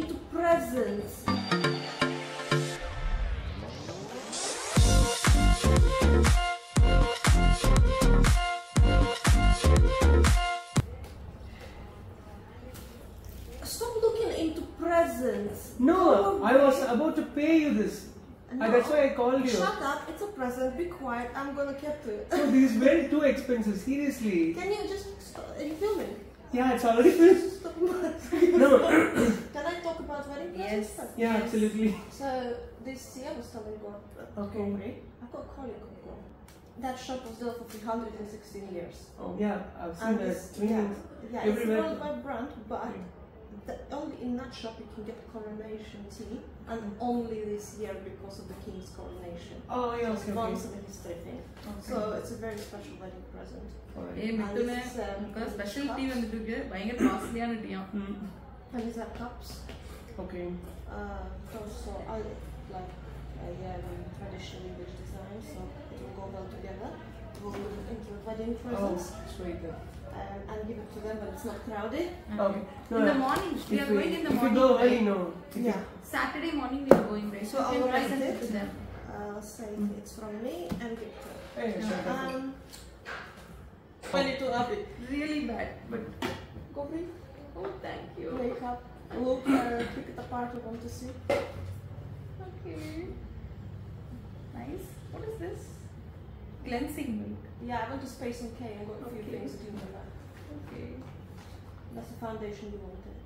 into presents. Stop looking into presents. No, I was about to pay you this. No. That's why I called you. Shut up, it's a present, be quiet, I'm gonna keep it. So this is very too expensive, seriously. Can you just stop? Are you filming? Yeah, it's already finished. Stop. No. Can I talk about wedding presents? Yes. Yeah, absolutely. So this year was telling God, Okay. I got a colleague of God. That shop was there for 316 years. Oh, yeah, I've seen And that. this, yeah, it's a worldwide brand, but only in that shop you can get coronation tea, and only this year because of the king's coronation. Oh, yeah, It's okay. once in a history thing. So it's a very special wedding present. ஏய் மிட்டுமே special tea வந்துட்டு இருக்கு பயங்கர காஸ்ட்லியான டீயா And these are cups. Okay. Also, I like traditional English design, so it will go well together. We'll put it into wedding presents. Oh, sweet. And give it to them when it's not crowded. Okay. No, in the morning we are going in the morning. If you go early, no. Yeah. Saturday morning we are going, right? So you I'll can write present it. it to them. Say it's from me and give it to them. Hey, sure. Ready to up it. Really bad, but Go bring. oh, thank you. Makeup. Look, pick it apart. I want to see. Okay, nice. What is this? Cleansing milk. Yeah, I went to Space and K and got a few Okay. things to do with that. Okay, That's the foundation you wanted.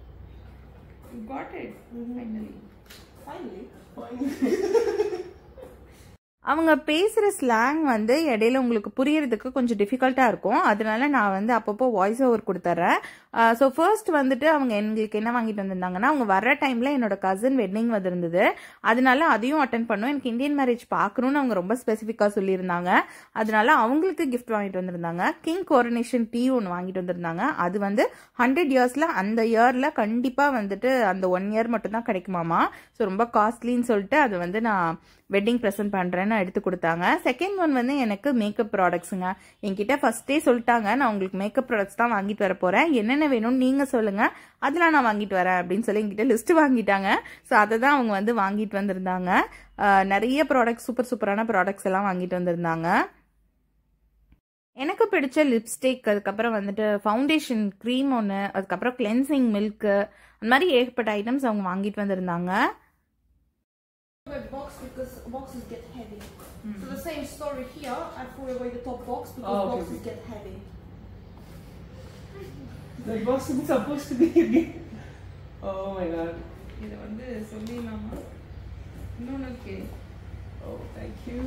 you got it finally. Finally. அவங்க பேசுகிற slang வந்து இடையில உங்களுக்கு புரியறதுக்கு கொஞ்சம் டிஃபிகல்ட்டாக இருக்கும். அதனால நான் வந்து அப்பப்போ வாய்ஸ் ஓவர் கொடுத்துட்றேன். ஸோ ஃபர்ஸ்ட் வந்துட்டு அவங்க எங்களுக்கு என்ன வாங்கிட்டு வந்திருந்தாங்கன்னா, அவங்க வர்ற டைமில் என்னோட கசின் வெட்டிங் வந்திருந்தது. அதனால அதையும் அட்டன் பண்ணோம். எனக்கு இந்தியன் மேரேஜ் பார்க்கணுன்னு அவங்க ரொம்ப ஸ்பெசிஃபிக்காக சொல்லியிருந்தாங்க. அதனால அவங்களுக்கு கிஃப்ட் வாங்கிட்டு வந்திருந்தாங்க. கிங் கோரனேஷன் டீ ஒன்று வாங்கிட்டு வந்திருந்தாங்க. அது வந்து 100 இயர்ஸில் அந்த இயரில் கண்டிப்பாக வந்துட்டு அந்த 1 இயர் மட்டும்தான் கிடைக்குமாமா. ஸோ ரொம்ப காஸ்ட்லின்னு சொல்லிட்டு அது வந்து நான் வெட்டிங் ப்ரெசென்ட் பண்ணுறேன்னு எடுத்து கொடுத்தாங்க. செகண்ட் ஒன் வந்து எனக்கு மேக்கப் ப்ராடக்ட்ஸுங்க. என்கிட்ட ஃபர்ஸ்டே சொல்லிட்டாங்க, நான் உங்களுக்கு மேக்கப் ப்ராடக்ட்ஸ் தான் வாங்கிட்டு வர போகிறேன், என்னென்ன வேணும்னு நீங்கள் சொல்லுங்கள், அதெல்லாம் நான் வாங்கிட்டு வரேன் அப்படின்னு சொல்லி என்கிட்ட லிஸ்ட்டு வாங்கிட்டாங்க. ஸோ அதை தான் அவங்க வந்து வாங்கிட்டு வந்திருந்தாங்க. நிறைய ப்ராடக்ட்ஸ், சூப்பரான ப்ராடக்ட்ஸ் எல்லாம் வாங்கிட்டு வந்திருந்தாங்க. எனக்கு பிடிச்ச லிப்ஸ்டிக், அதுக்கப்புறம் வந்துட்டு ஃபவுண்டேஷன் க்ரீம் ஒன்று, அதுக்கப்புறம் கிளென்சிங் மில்க்கு, அந்த மாதிரி ஏகப்பட்ட ஐட்டம்ஸ் அவங்க வாங்கிட்டு வந்திருந்தாங்க. Box because boxes get heavy. So the same story here. I threw away the top box because boxes get heavy. That wasn't supposed to be a gift. Oh my god. இதை வந்து சொல்லிடலாமா? இன்னொன்று okay. Oh, thank you.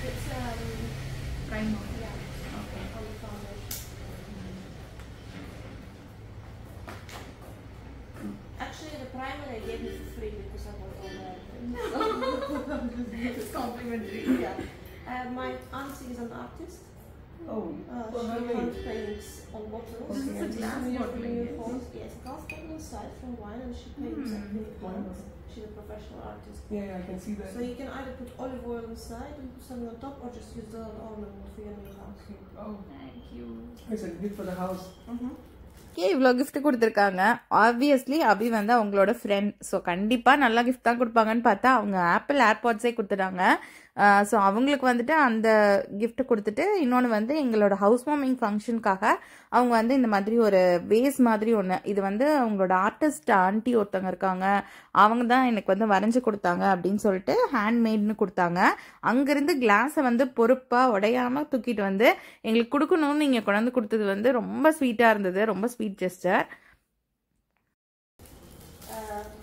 It's Primer. yeah. Okay. On the foundation. Actually, the primer I gave you for free because I bought all the It's complimentary. yeah. My auntie is an artist. Oh, She hand paints on bottles. This is a glass bottle, yes. Yes, glass bottle inside from wine, and she paints acrylic ones. She's a professional artist. yeah, I can see that. So you can either put olive oil inside and put something on top, or just use the ornament for your new house. Oh, Thank you. it's a gift for the house. இவ்வளோ gift கொடுத்துருக்காங்க. Obviously அபி வந்து அவங்களோட friend, so கண்டிப்பாக நல்லா gift தான் கொடுப்பாங்கன்னு பார்த்தா அவங்க ஆப்பிள் ஏர்பாட்ஸே கொடுத்துட்டாங்க. ஸோ அவங்களுக்கு வந்துட்டு அந்த கிஃப்ட் கொடுத்துட்டு, இன்னொன்று வந்து எங்களோட ஹவுஸ் வார்மிங் ஃபங்க்ஷனுக்காக அவங்க வந்து இந்த மாதிரி ஒரு வேஸ் மாதிரி ஒன்று, இது வந்து அவங்களோட ஆர்டிஸ்ட் ஆண்டி ஒருத்தவங்க இருக்காங்க, அவங்க தான் எனக்கு வந்து வரைஞ்சி கொடுத்தாங்க அப்படின்னு சொல்லிட்டு ஹேண்ட்மேட்னு கொடுத்தாங்க. அங்கேருந்து கிளாஸை வந்து பொறுப்பாக உடையாமல் தூக்கிட்டு வந்து எங்களுக்கு கொடுக்கணும்னு நீங்கள் கொண்டாந்து கொடுத்தது வந்து ரொம்ப ஸ்வீட்டாக இருந்தது, ரொம்ப sweet gesture.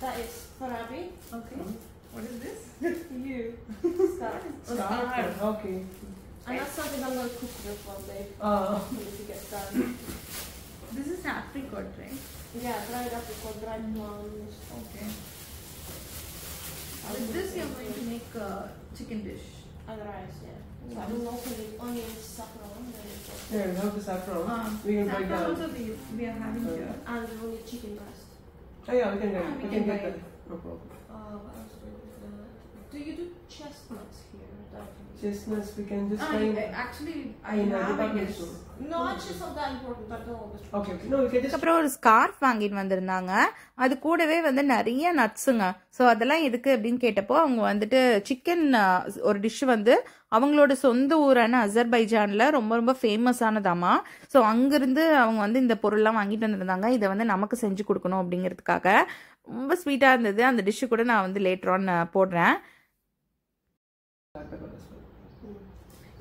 That is for Abby. Okay. What is this? You. Star. Star. Okay. And that's something I'm going to cook with one day. If it gets done. This is apricot, right? Yeah, dried apricot, dried plums. Okay. With this you're going to make a chicken dish. And rice, yeah. So I will also need onions, saffron, Yeah, we have the saffron. We can buy Saffron that. also we are having here. and we will need chicken breast. Oh yeah, we can get we we can can buy get it. that. No problem. What else do we do? Do you do chestnuts here? Chestnuts we can just find. Actually, I in a have, I department guess. store. No, actually it's not that important. I don't always. Okay, okay. No, we can just. அப்புறம் ஒரு scarf வாங்கிட்டு வந்திருந்தாங்க. அது கூடவே வந்து நிறைய நட்ஸுங்க. So அதெல்லாம் எதுக்கு அப்படின்னு கேட்டப்போ அவங்க வந்துட்டு சிக்கன் ஒரு டிஷ் வந்து அவங்களோட சொந்த ஊரான அசர்பைஜான்ல ரொம்ப ரொம்ப ஃபேமஸானதாமா. ஸோ அங்கிருந்து அவங்க வந்து இந்த பொருள்லாம் வாங்கிட்டு வந்திருந்தாங்க. இதை வந்து நமக்கு செஞ்சு கொடுக்கணும் அப்படிங்கிறதுக்காக. ரொம்ப ஸ்வீட்டா இருந்தது. அந்த டிஷ்ஷு கூட நான் வந்து லேட்டர் ஆன் போடுறேன்.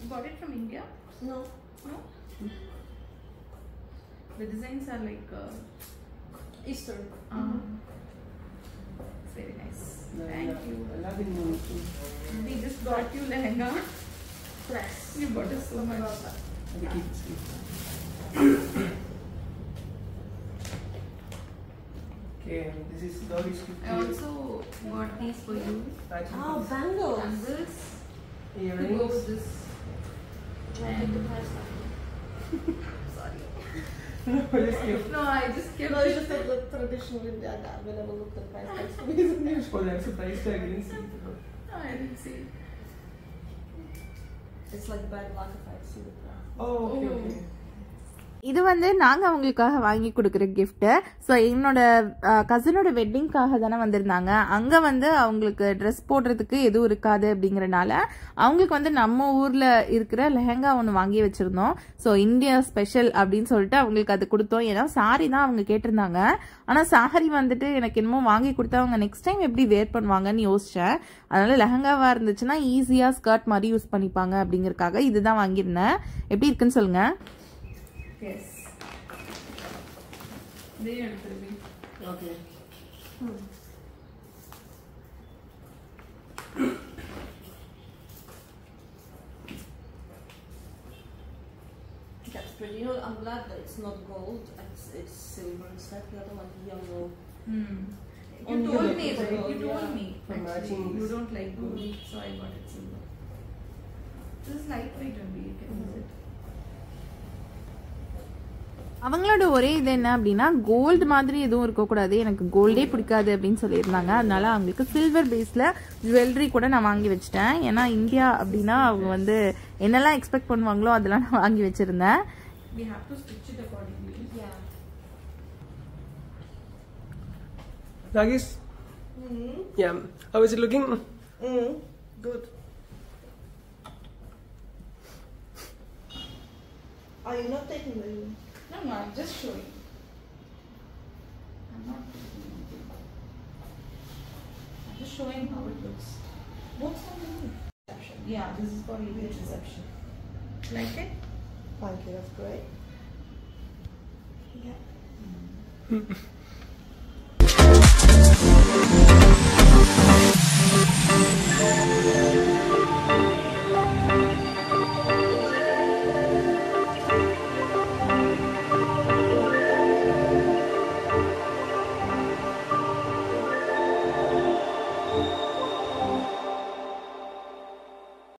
You got it from India? No. No? The designs are like Eastern. It's very nice. No, Thank you. I love it. We just got you lehenga. Press. You bought us so much. Okay, this is doggy's gift. I also got these for you. Oh, bangles. Bangles. To go Earrings. with this. Take the price tag. Sorry. No, just gift. No, I just kept No, it's it. just that the traditional India that we never looked at price tags for me. Oh, that's a price tag. I didn't see it. No, I didn't see it. It's like bad luck if I see the price. Oh, okay, okay. இது வந்து நாங்கள் அவங்களுக்காக வாங்கி கொடுக்குற gift. So என்னோட கசினோட வெட்டிங்காக தானே வந்திருந்தாங்க. அங்கே வந்து அவங்களுக்கு ட்ரெஸ் போடுறதுக்கு எதுவும் இருக்காது அப்படிங்கிறனால அவங்களுக்கு வந்து நம்ம ஊரில் இருக்கிற லெஹங்கா ஒன்று வாங்கி வச்சுருந்தோம். ஸோ இந்தியா ஸ்பெஷல் அப்படின்னு சொல்லிட்டு அவங்களுக்கு அது கொடுத்தோம். ஏன்னா சாரி தான் அவங்க கேட்டிருந்தாங்க. ஆனால் சாரி வந்துட்டு எனக்கு என்னமோ வாங்கி கொடுத்தா அவங்க நெக்ஸ்ட் டைம் எப்படி வேர் பண்ணுவாங்கன்னு யோசித்தேன். அதனால லெஹங்காவாக இருந்துச்சுன்னா ஈஸியாக ஸ்கர்ட் மாதிரி யூஸ் பண்ணிப்பாங்க அப்படிங்கிறதுக்காக இதுதான் வாங்கியிருந்தேன். எப்படி இருக்குன்னு சொல்லுங்கள். Yes. They are pretty. Okay. That's pretty. You know, I'm glad that it's not gold. It's silver instead. The other one, yellow. You Only told gold me, is right? gold, You told yeah. me. For Actually, matching you this. don't like gold, so I got it silver. This is lightweight only. You can use it. அவங்களோட ஒரே இது என்ன அப்படின்னா gold மாதிரி எதுவும் இருக்கக்கூடாது, எனக்கு கோல்டே பிடிக்காது அப்படின்னு சொல்லியிருந்தாங்க. அதனால அவங்களுக்கு சில்வர் பேஸில் ஜுவல்லரி கூட நான் வாங்கி வச்சிட்டேன். ஏன்னா இந்தியா அப்படின்னா அவங்க வந்து என்னெல்லாம் எக்ஸ்பெக்ட் பண்ணுவாங்களோ அதெல்லாம் நான் வாங்கி வச்சிருந்தேன். We have to stitch it accordingly. Yeah. Nagis? Yeah. How is it looking? Good. Are you not taking the... No, I'm just showing. I'm not taking anything. I'm just showing how it looks. What's on the reception? Yeah, this is for Indian reception. Like it? Thank you, that's great. Yeah.